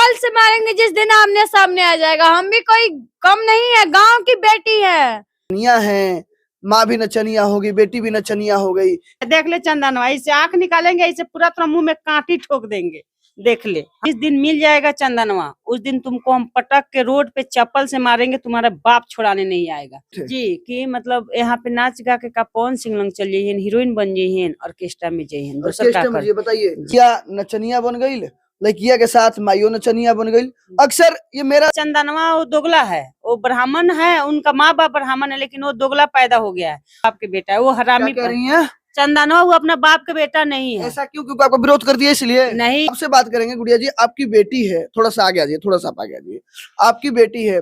चप्पल से मारेंगे जिस दिन आमने सामने आ जाएगा। हम भी कोई कम नहीं है, गांव की बेटी है। नचनिया है, माँ भी नचनिया होगी, बेटी भी नचनिया हो गई। देख ले चंदनवा, इससे आंख निकालेंगे, इससे पूरा तेरा मुंह में कांटी ठोक देंगे। देख ले, जिस दिन मिल जाएगा चंदनवा, उस दिन तुमको हम पटक के रोड पे चप्पल से मारेंगे, तुम्हारा बाप छुड़ाने नहीं आएगा जी। कि मतलब यहाँ पे नाच गा के का पवन सिंह लंग चल जाइए, हीरोइन बन जाइए, ऑर्केस्ट्रा में जाइए। ऑर्केस्ट्रा में बताइए क्या नचनिया बन गई, लड़किया के साथ माइयो नचनिया बन गई। अक्सर ये मेरा चंदनवा वो दोगला है, वो ब्राह्मण है, उनका माँ बाप ब्राह्मण है, लेकिन वो दोगला पैदा हो गया है। बाप के बेटा है वो, हरामी कह रही है चंदनवा, वो अपना बाप का बेटा नहीं है। ऐसा क्यों? क्योंकि आपको विरोध कर दिया इसलिए? नहीं। आपसे बात करेंगे गुड़िया जी, आपकी बेटी है, थोड़ा सा आगे आ जाइए, थोड़ा सा आगे आ जाइए। आपकी बेटी है,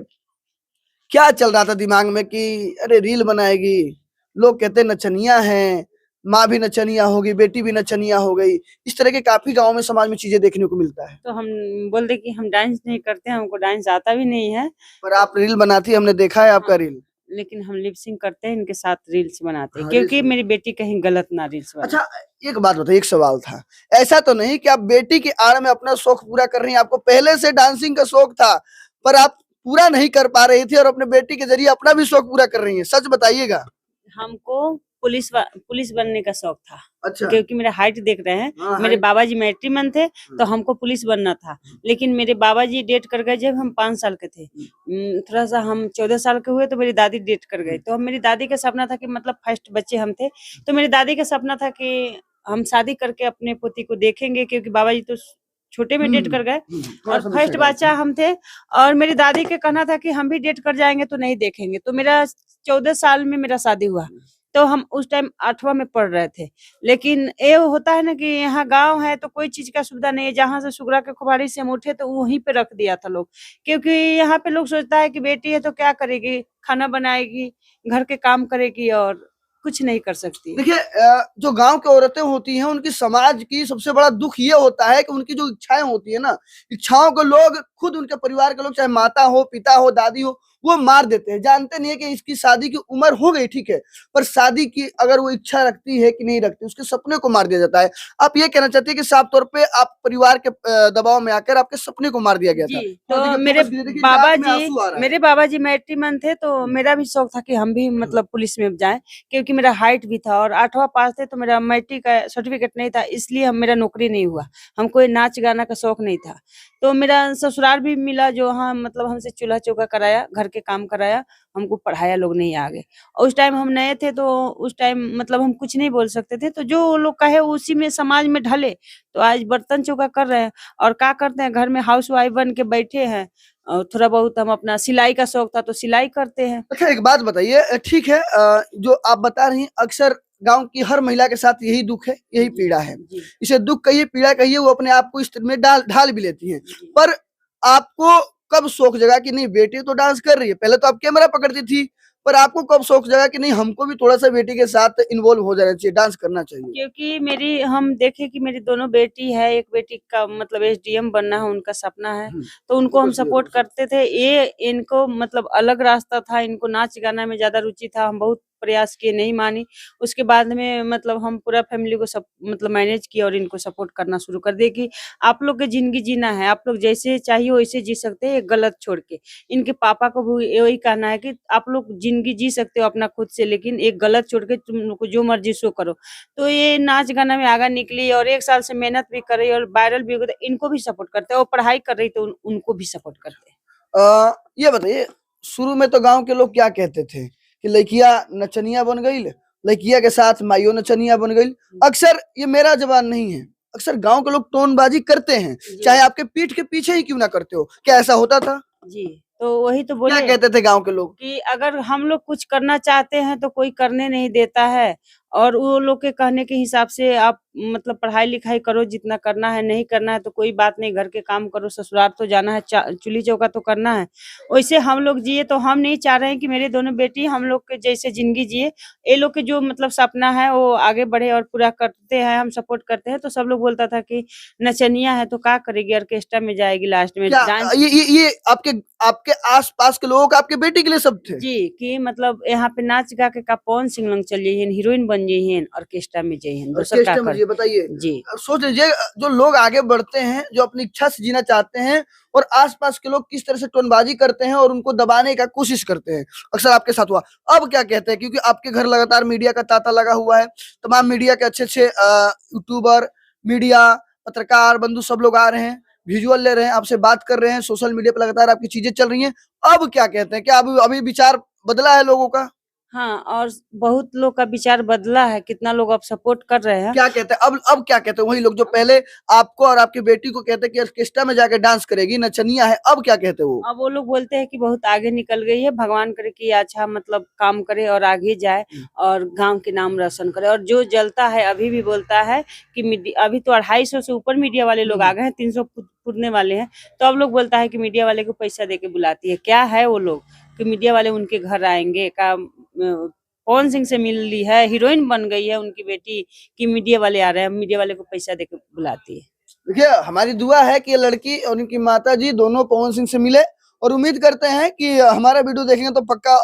क्या चल रहा था दिमाग में कि अरे रील बनाएगी, लोग कहते नचनिया है, माँ भी नचनिया होगी, बेटी भी नचनिया हो गई। इस तरह के काफी गाँव में समाज में चीजें देखने को मिलता है। तो हम बोल दे कि हम डांस नहीं करते, हमको डांस आता भी नहीं है। पर आप रील बनाती है, हमने देखा है आपका रील। लेकिन हम लिपसिंग करते हैं, इनके साथ रील्स बनाते हैं, क्योंकि मेरी बेटी कहीं गलत ना रील्स बनाए। अच्छा एक बात बताइए, एक सवाल था, ऐसा तो नहीं कि आप बेटी की आड़ में अपना शौक पूरा कर रही हैं? आपको पहले से डांसिंग का शौक था, पर आप पूरा नहीं कर पा रही थी और अपने बेटी के जरिए अपना भी शौक पूरा कर रही हैं, सच बताइएगा। हमको पुलिस बनने का शौक था। अच्छा। क्योंकि मेरा हाइट देख रहे हैं, मेरे बाबा जी मिलिट्री मैन थे, तो हमको पुलिस बनना था। लेकिन मेरे बाबा जी डेट कर गए जब हम 5 साल के थे। थोड़ा सा हम 14 साल के हुए तो मेरी दादी डेट कर गई। तो मेरी दादी का सपना था कि मतलब फर्स्ट बच्चे हम थे, तो मेरी दादी का सपना था कि हम शादी करके अपने पोती को देखेंगे, क्योंकि बाबा जी तो छोटे में डेट कर गए और फर्स्ट बच्चा हम थे। और मेरी दादी के कहना था कि हम भी डेट कर जाएंगे तो नहीं देखेंगे। तो मेरा 14 साल में मेरा शादी हुआ, तो हम उस टाइम 8वां में पढ़ रहे थे। लेकिन ये होता है ना कि यहाँ गांव है तो कोई चीज का सुविधा नहीं है। जहाँ से सुगरा के खुबारी से हम उठे तो वहीं पे रख दिया था लोग, क्योंकि यहाँ पे लोग सोचता है कि बेटी है तो क्या करेगी, खाना बनाएगी, घर के काम करेगी और कुछ नहीं कर सकती। देखिए जो गांव की औरतें होती हैं, उनकी समाज की सबसे बड़ा दुख ये होता है कि उनकी जो इच्छाएं होती है ना, इच्छाओं को लोग खुद, उनके परिवार के लोग, चाहे माता हो, पिता हो, दादी हो, वो मार देते हैं। जानते नहीं है कि इसकी शादी की उम्र हो गई, ठीक है, पर शादी की अगर वो इच्छा रखती है कि नहीं रखती, उसके सपने को मार दिया जाता है। आप ये कहना चाहते हैं कि साफ तौर पे आप परिवार के दबाव में आकर आपके सपने को मार दिया गया था? तो मेरे बाबा जी मिलिट्री मैन थे, तो मेरा भी शौक था कि हम भी मतलब पुलिस में जाएं, क्योंकि मेरा हाइट भी था और 8वां पास थे, तो मेरा मैट्रिक का सर्टिफिकेट नहीं था, इसलिए मेरा नौकरी नहीं हुआ। हमको नाच गाना का शौक नहीं था। तो मेरा ससुराल भी मिला जो हाँ मतलब हमसे चूल्हा चौका कराया, घर के काम कराया, हमको पढ़ाया लोग नहीं आगे। और उस टाइम हम नए थे, तो उस टाइम मतलब हम कुछ नहीं बोल सकते थे, तो जो लोग कहे उसी में समाज में ढले। तो आज बर्तन चौका कर रहे हैं और क्या करते हैं, घर में हाउस वाइफ बन के बैठे हैं। और थोड़ा बहुत हम अपना सिलाई का शौक था तो सिलाई करते हैं। अच्छा एक बात बताइए, ठीक है, जो आप बता रही हैं अक्सर गांव की हर महिला के साथ यही दुख है, यही पीड़ा है। इसे दुख कहिए, पीड़ा कहिए, वो अपने आप को इस में ढाल भी लेती हैं। पर आपको कब शौक जगा कि नहीं बेटी तो डांस कर रही है? पहले तो आप कैमरा पकड़ती थी, पर आपको कब शौक जगा कि नहीं हमको भी थोड़ा सा बेटी के साथ इन्वॉल्व हो जाना चाहिए, डांस करना चाहिए? क्योंकि हम देखे कि मेरी दोनों बेटी है, एक बेटी का मतलब एसडीएम बनना है, उनका सपना है, तो उनको हम सपोर्ट करते थे। ये इनको मतलब अलग रास्ता था, इनको नाच गाना में ज्यादा रुचि था। हम बहुत प्रयास किए, नहीं मानी। उसके बाद में मतलब हम पूरा फैमिली को सब मतलब मैनेज किया और इनको सपोर्ट करना शुरू कर दिए कि आप लोग की जिंदगी जीना है, आप लोग जैसे चाहिए वैसे जी सकते हैं, गलत छोड़ के। इनके पापा को भी यही कहना है कि आप लोग जिंदगी जी सकते हो अपना खुद से, लेकिन एक गलत छोड़ के तुम लोग को जो मर्जी सो करो। तो ये नाच गाना में आगे निकली और 1 साल से मेहनत भी कर रही और वायरल भी हो गई, तो इनको भी सपोर्ट करते हैं। और पढ़ाई कर रही तो उनको भी सपोर्ट करते हैं। ये बताइए, शुरू में तो गांव के लोग क्या कहते थे कि लड़किया नचनिया बन गई, लड़किया के साथ माइयो नचनिया बन गई। अक्सर ये मेरा जवान नहीं है, अक्सर गांव के लोग टोनबाजी करते हैं, चाहे आपके पीठ के पीछे ही क्यों ना करते हो। क्या ऐसा होता था? जी, तो वही तो बोले, क्या कहते थे गांव के लोग कि अगर हम लोग कुछ करना चाहते हैं तो कोई करने नहीं देता है, और वो लोग के कहने के हिसाब से आप मतलब पढ़ाई लिखाई करो, जितना करना है, नहीं करना है तो कोई बात नहीं, घर के काम करो, ससुराल तो जाना है, चूल्ही चौका तो करना है। वैसे हम लोग जिए, तो हम नहीं चाह रहे हैं कि मेरे दोनों बेटी हम लोग के जैसे जिंदगी जिए। ये लोग के जो मतलब सपना है वो आगे बढ़े और पूरा करते हैं, हम सपोर्ट करते हैं। तो सब लोग बोलता था कि नचनिया है तो क्या करेगी, ऑर्केस्ट्रा में जाएगी लास्ट में डांस। ये आपके आस-पास के लोग आपके बेटी के लिए सब थे? जी, कि मतलब यहाँ पे नाच गा के का पवन सिंह लंग चल जाइए, हीरोइन बन बन जाइए ऑर्केस्ट्रा में जाइए दोसर ऑर्केस्ट्रा का में कर ये बताइए, जी। सोच लीजिए जो लोग आगे बढ़ते हैं, जो अपनी इच्छा से जीना चाहते हैं और आसपास के लोग किस तरह से टोनबाजी करते हैं और उनको दबाने का कोशिश करते हैं, अक्सर आपके साथ हुआ। अब क्या कहते हैं, क्योंकि आपके घर लगातार मीडिया का तांता लगा हुआ है, तमाम मीडिया के अच्छे-अच्छे यूट्यूबर, मीडिया, पत्रकार बंधु सब लोग आ रहे हैं, विजुअल ले रहे हैं, आपसे बात कर रहे हैं, सोशल मीडिया पे लगातार आपकी चीजें चल रही हैं। अब क्या कहते हैं, क्या अभी विचार बदला है लोगों का? हाँ, और बहुत लोग का विचार बदला है, कितना लोग अब सपोर्ट कर रहे हैं। क्या कहते हैं अब क्या कहते हैं वही लोग जो पहले आपको और आपकी बेटी को कहते हैं कि ऑर्केस्ट्रा में जाके डांस करेगी, नचनिया है, अब क्या कहते हैं वो? अब वो लोग बोलते हैं कि बहुत आगे निकल गई है, भगवान करे कि अच्छा मतलब काम करे और आगे जाए और गांव के नाम रोशन करे। और जो जलता है अभी भी बोलता है कि अभी तो 250 से ऊपर मीडिया वाले लोग आ गए हैं, 300 पुरने वाले हैं, तो अब लोग बोलता है कि मीडिया वाले को पैसा दे के बुलाती है। क्या है वो लोग कि मीडिया वाले उनके घर आएंगे का? पवन सिंह से मिल ली है, हीरोइन बन गई है उनकी बेटी कि मीडिया वाले आ रहे हैं, मीडिया वाले को पैसा दे के बुलाती है। देखिए, हमारी दुआ है कि ये लड़की और उनकी माता जी दोनों पवन सिंह से मिले और उम्मीद करते हैं कि हमारा वीडियो देखेंगे तो पक्का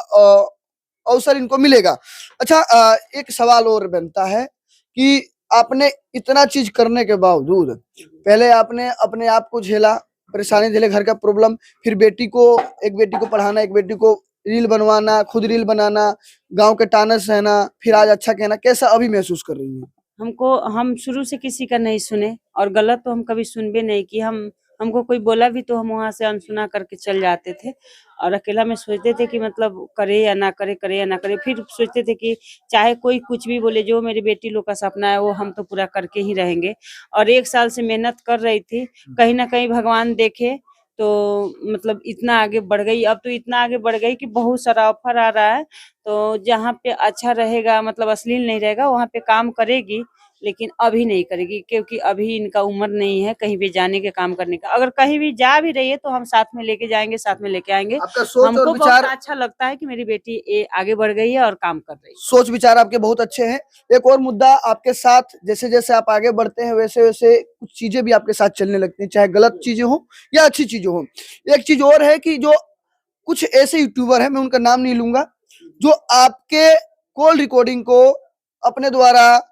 अवसर इनको मिलेगा। अच्छा, एक सवाल और बनता है कि आपने इतना चीज करने के बावजूद पहले आपने अपने आप को झेला, परेशानी झेले, घर का प्रॉब्लम, फिर एक बेटी को पढ़ाना, एक बेटी को रील बनवाना, खुद रील बनाना, गांव के ताना सहना, फिर आज अच्छा कहना, कैसा अभी महसूस कर रही है? हम शुरू से किसी का नहीं सुने और गलत तो हम कभी सुनबे नहीं कि हमको कोई बोला भी तो हम वहां से अनसुना करके चल जाते थे और अकेला में सोचते थे कि मतलब करे या ना करे, करे या ना करे। फिर सोचते थे कि चाहे कोई कुछ भी बोले, जो मेरी बेटी लोग का सपना है वो हम तो पूरा करके ही रहेंगे। और 1 साल से मेहनत कर रही थी, कहीं ना कहीं भगवान देखे तो मतलब इतना आगे बढ़ गई। अब तो इतना आगे बढ़ गई कि बहुत सारा ऑफर आ रहा है, तो जहाँ पे अच्छा रहेगा मतलब अश्लील नहीं रहेगा वहाँ पे काम करेगी, लेकिन अभी नहीं करेगी क्योंकि अभी इनका उम्र नहीं है कहीं भी जाने के, काम करने का। अगर कहीं भी जा भी रही है तो हम साथ में लेके जाएंगे, साथ में लेके आएंगे। आपका सोच और हमको विचार, बहुत अच्छा लगता है कि मेरी बेटी आगे बढ़ गई है और काम कर रही है। सोच विचार आपके बहुत अच्छे हैं। एक और मुद्दा आपके साथ, जैसे जैसे आप आगे बढ़ते हैं वैसे वैसे कुछ चीजें भी आपके साथ चलने लगती हैं, चाहे गलत चीजें हो या अच्छी चीजें हो। एक चीज और है कि जो कुछ ऐसे यूट्यूबर हैं, मैं उनका नाम नहीं लूंगा, जो आपके कॉल रिकॉर्डिंग को अपने द्वारा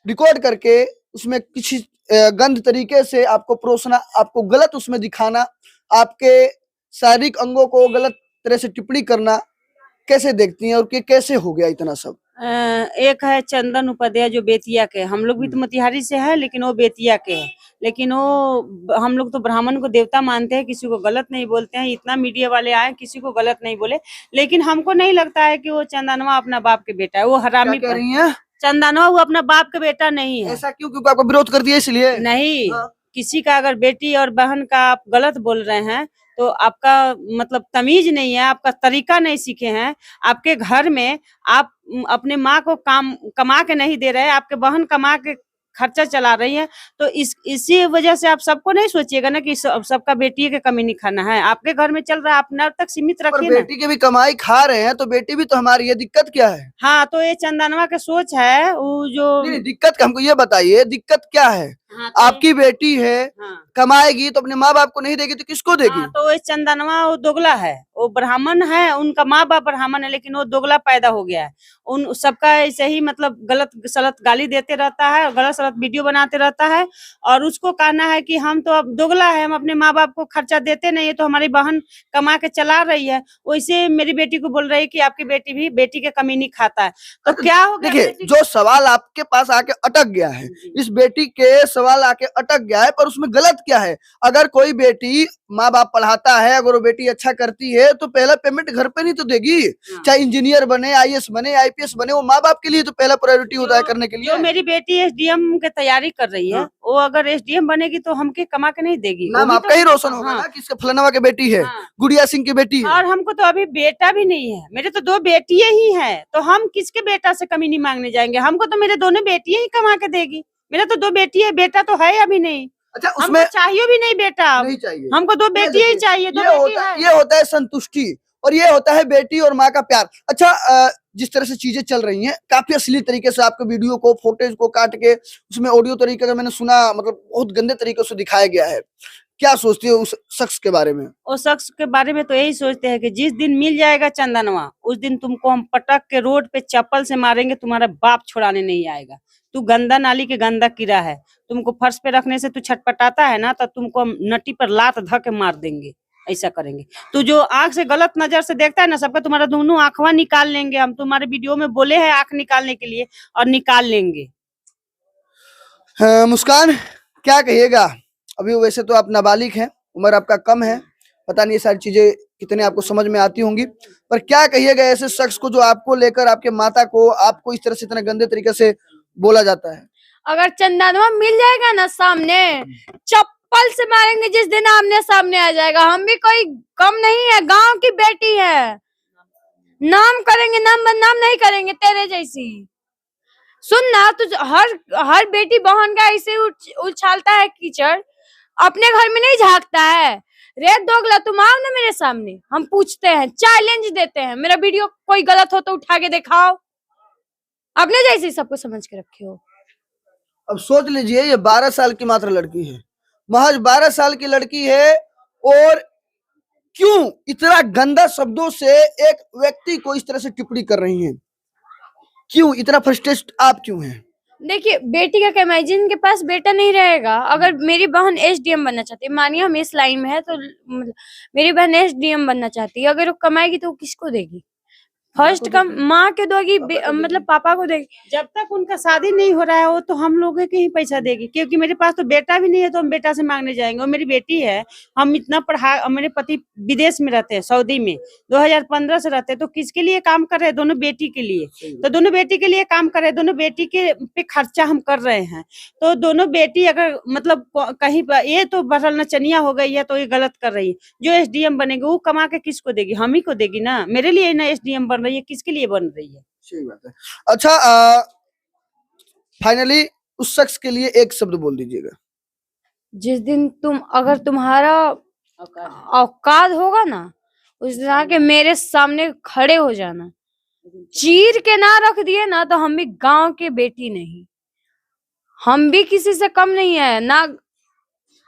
रिकॉर्ड करके उसमें किसी गंद तरीके से आपको परोसना, आपको गलत उसमें दिखाना, आपके शारीरिक अंगों को गलत तरह से टिप्पणी करना, कैसे देखती हैं और कैसे हो गया इतना सब? एक है चंदन उपाध्याय जो बेतिया के, हम लोग भी तो मोतिहारी से है लेकिन वो बेतिया के है। लेकिन वो हम लोग तो ब्राह्मण को देवता मानते हैं, किसी को गलत नहीं बोलते हैं। इतना मीडिया वाले आए किसी को गलत नहीं बोले, लेकिन हमको नहीं लगता है कि वो चंदनवा अपना बाप के बेटा है। वो हरामी क्या कह रही हैं? चंदनवा वो अपना बाप का बेटा नहीं है। ऐसा क्यों? क्योंकि आपको विरोध कर दिया इसलिए? नहीं, हाँ। किसी का अगर बेटी और बहन का आप गलत बोल रहे हैं तो आपका मतलब तमीज नहीं है, आपका तरीका नहीं सीखे हैं। आपके घर में आप अपने माँ को कमा के नहीं दे रहे, आपके बहन कमा के खर्चा चला रही है, तो इसी वजह से आप सबको नहीं सोचिएगा ना कि सबका बेटी के कमी नहीं खाना है। आपके घर में चल रहा है, अपने तक सीमित पर रखिए ना। बेटी की भी कमाई खा रहे हैं तो बेटी भी तो हमारी है, दिक्कत क्या है? हाँ, तो ये चंदनवा के सोच है वो जो नहीं, दिक्कत हमको ये बताइए, दिक्कत क्या है? हाँ, तो आपकी बेटी है, हाँ, कमाएगी तो अपने माँ बाप को नहीं देगी तो किसको देगी? हाँ, तो ये चंदनवा वो दोगला है, वो ब्राह्मण है, उनका माँ बाप ब्राह्मण है लेकिन वो दोगला पैदा हो गया है। उन सबका ऐसे ही मतलब गलत सलत गाली देते रहता है, गलत सलत वीडियो बनाते रहता है और उसको कहना है कि हम तो अब दोगला है, हम अपने माँ बाप को खर्चा देते नहीं है, तो हमारी बहन कमा के चला रही है। वैसे मेरी बेटी को बोल रही है कि आपकी बेटी भी बेटी के कमी नहीं खाता है। तो क्या हो गया? देखिए, जो सवाल आपके पास आके अटक गया है, इस बेटी के सवाल आके अटक गया है, पर उसमें गलत क्या है? अगर कोई बेटी माँ बाप पढ़ाता है, अगर वो बेटी अच्छा करती है तो पहला पेमेंट घर पे नहीं तो देगी? चाहे इंजीनियर बने, आईएएस बने, आईपीएस बने, वो माँ बाप के लिए तो पहला प्रायोरिटी होता है करने के लिए। जो मेरी बेटी एसडीएम की तैयारी कर रही है, वो अगर एसडीएम बनेगी तो हमके कमा के नहीं देगी। नाम आपका ही रोशन होगा ना कि इसका फलाना की बेटी है, गुड़िया सिंह की बेटी है। और हमको तो अभी बेटा भी नहीं है, मेरे तो 2 बेटियां ही हैं, तो हम किसके बेटा से कमी नहीं मांगने जाएंगे? हमको तो मेरे दोनों बेटियां ही कमा के देगी। मेरा तो 2 बेटी है, बेटा तो है अभी नहीं। अच्छा, हमको उसमें चाहिए भी नहीं बेटा, नहीं चाहिए, हमको 2 बेटियां ही चाहिए। 2 बेटी है। ये होता है संतुष्टि और ये होता है बेटी और माँ का प्यार। अच्छा, जिस तरह से चीजें चल रही हैं, काफी असली तरीके से आपके वीडियो को, फुटेज को काट के उसमें ऑडियो तरीके का मैंने सुना, मतलब बहुत गंदे तरीके से दिखाया गया है। क्या सोचती है उस शख्स के बारे में? उस शख्स के बारे में तो यही सोचते हैं कि जिस दिन मिल जाएगा चंदनवा, उस दिन तुमको हम पटक के रोड पे चप्पल से मारेंगे, तुम्हारा बाप छुड़ाने नहीं आएगा। तू गंदा नाली के गंदा कीड़ा है, तुमको फर्श पे रखने से तू छटपटाता है ना, तो तुमको हम नटी पर लात धर के मार देंगे, ऐसा करेंगे। तू जो आंख से गलत नजर से देखता है ना, सबका तुम्हारा दोनों आंखवा निकाल लेंगे हम। तुम्हारे वीडियो में बोले हैं आंख निकालने के लिए, और निकाल लेंगे। मुस्कान, क्या कहिएगा? अभी वैसे तो आप नाबालिग हैं, उम्र आपका कम है, पता नहीं ये सारी चीजें कितने आपको समझ में आती होंगी, पर क्या कहिएगा ऐसे शख्स को जो आपको लेकर, आपके माता को, आपको इस तरह से इतने गंदे तरीके से बोला जाता है? अगर चंदनवा मिल जाएगा ना सामने, चप्पल से मारेंगे जिस दिन आमने सामने आ जाएगा। हम भी कोई कम नहीं है, गांव की बेटी है। नाम करेंगे, नाम बदनाम नहीं करेंगे तेरे जैसी। सुन ना, तू हर बेटी बहन का ऐसे उछालता है कीचड़, अपने घर में नहीं झांकता है। रे दोगला, तुम आओ ना मेरे सामने, हम पूछते हैं, चैलेंज देते हैं। मेरा वीडियो कोई गलत हो तो उठा के दिखाओ। अपने जैसे सबको समझ के रखे हो। अब सोच लीजिए, ये 12 साल की मात्र लड़की है, महज 12 साल की लड़की है, और क्यों इतना गंदा शब्दों से एक व्यक्ति को इस तरह से टिप्पणी कर रही हैं? क्यों इतना फ्रस्ट्रेट आप क्यों हैं? देखिए, बेटी का क्या, जिनके पास बेटा नहीं रहेगा, अगर मेरी बहन एसडीएम बनना चाहती है, मानिए हम इस लाइन में है, तो मेरी बहन एसडीएम बनना चाहती है, अगर वो कमाएगी तो वो किसको देगी? फर्स्ट कम माँ के दोगी, मतलब पापा को देगी। जब तक उनका शादी नहीं हो रहा है, वो तो हम लोगों के ही पैसा देगी, क्योंकि मेरे पास तो बेटा भी नहीं है, तो हम बेटा से मांगने जाएंगे। और मेरी बेटी है, हम इतना पढ़ा, मेरे पति विदेश में रहते हैं, सऊदी में 2015 से रहते हैं, तो किसके लिए काम कर रहे हैं? दोनों बेटी के लिए। तो दोनों बेटी के लिए काम कर रहे हैं, दोनों बेटी के पे खर्चा हम कर रहे हैं। तो दोनों बेटी अगर मतलब कहीं पर, ये तो बरल नचनिया हो गई है, तो ये गलत कर रही है। जो एसडीएम बनेंगे वो कमा के किसको देगी? हम ही को देगी ना। मेरे लिए ना एसडीएम बन रही है, किसके लिए बन रही है? सही बात है। अच्छा, फाइनली उस शख्स के लिए एक शब्द बोल दीजिएगा। जिस दिन अगर तुम्हारा औकात होगा ना, उस दिन आके मेरे सामने खड़े हो जाना। चीर के ना रख दिए ना, तो हम भी गांव के बेटी नहीं, हम भी किसी से कम नहीं है ना,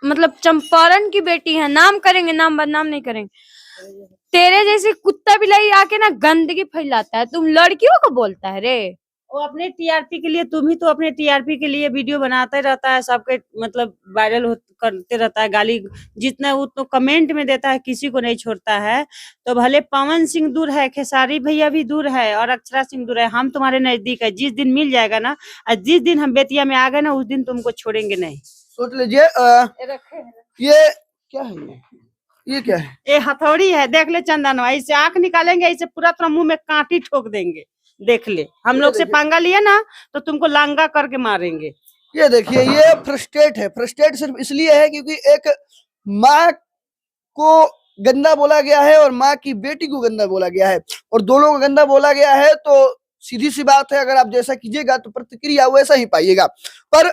मतलब चंपारण की बेटी है। नाम करेंगे, नाम बदनाम नहीं करेंगे। तेरे जैसे कुत्ता बिलाई आके ना गंदगी फैलाता है, तुम लड़कियों को बोलता है रे। वो अपने टीआरपी के लिए, तुम ही तो अपने टीआरपी के लिए वीडियो बनाता ही रहता है, सबके मतलब वायरल करते रहता है, गाली जितना वो तो कमेंट में देता है, किसी को नहीं छोड़ता है। तो भले पवन सिंह दूर है, खेसारी भैया भी दूर है, और अक्षरा सिंह दूर है, हम तुम्हारे नजदीक है। जिस दिन मिल जाएगा ना, और जिस दिन हम बेतिया में आ गए ना, उस दिन तुमको छोड़ेंगे नहीं। सोच लीजिए, ये क्या है? ये क्या है? ये हथौड़ी है, देख ले चंदनवा, इससे आंख निकालेंगे, इससे पूरा तुम्हारा मुंह में कांटी ठोक देंगे। देख ले, हम लोग से पंगा लिया ना, तो तुमको लांगा करके मारेंगे। ये देखिए, ये फ्रस्ट्रेट है। फ्रस्ट्रेट सिर्फ इसलिए है क्योंकि एक माँ को गंदा बोला गया है और माँ की बेटी को गंदा बोला गया है, और दोनों को गंदा बोला गया है। तो सीधी सी बात है, अगर आप जैसा कीजिएगा तो प्रतिक्रिया वैसा ही पाइएगा। पर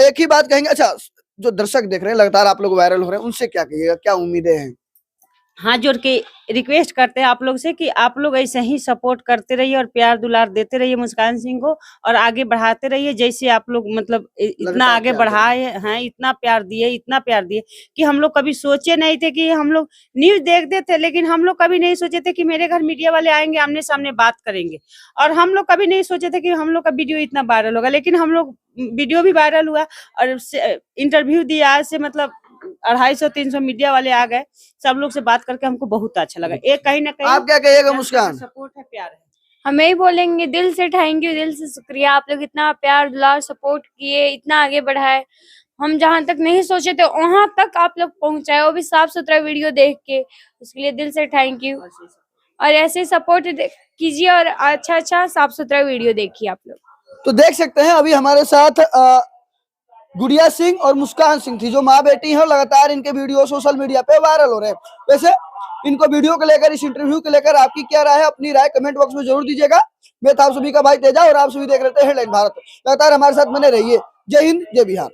एक ही बात कहेंगे, अच्छा, जो दर्शक देख रहे हैं, लगातार आप लोग वायरल हो रहे हैं, उनसे क्या कहिएगा, क्या उम्मीदें हैं? हाथ जोड़ के रिक्वेस्ट करते हैं आप लोग से कि आप लोग ऐसे ही सपोर्ट करते रहिए और प्यार दुलार देते रहिए मुस्कान सिंह को, और आगे बढ़ाते रहिए। जैसे आप लोग मतलब इतना आगे बढ़ाए हैं, इतना प्यार दिए कि हम लोग कभी सोचे नहीं थे कि हम लोग न्यूज देखते थे, लेकिन हम लोग कभी नहीं सोचे थे कि मेरे घर मीडिया वाले आएंगे, आमने सामने बात करेंगे। और हम लोग कभी नहीं सोचे थे कि हम लोग का वीडियो इतना वायरल होगा, लेकिन हम लोग वीडियो भी वायरल हुआ और इंटरव्यू दिया। आज से मतलब 250-300 मीडिया वाले आ गए, सब लोग से बात करके हमको बहुत अच्छा लगा। एक कहीं ना कहीं आप क्या कहिएगा मुस्कान? सपोर्ट है, प्यार है। हमें ही बोलेंगे दिल से थैंक यू, दिल से शुक्रिया। आप लोग इतना प्यार दुलार सपोर्ट किए, इतना आगे बढ़ाए, हम जहां तक नहीं सोचे थे वहां तक आप लोग पहुंचाए, वो भी साफ सुथरा वीडियो देख के। उसके लिए दिल से थैंक यू, और ऐसे सपोर्ट कीजिए और अच्छा साफ सुथरा वीडियो देखिए आप लोग। तो देख सकते हैं, अभी हमारे साथ गुड़िया सिंह और मुस्कान सिंह थी, जो माँ बेटी हैं, लगातार इनके वीडियो सोशल मीडिया पे वायरल हो रहे हैं। वैसे इनको वीडियो को लेकर, इस इंटरव्यू को लेकर आपकी क्या राय है? अपनी राय कमेंट बॉक्स में जरूर दीजिएगा। मैं था आप सभी का भाई तेजा, और आप सभी देख रहे थे हेडलाइन भारत। लगातार हमारे साथ बने रहिए। जय हिंद, जय बिहार।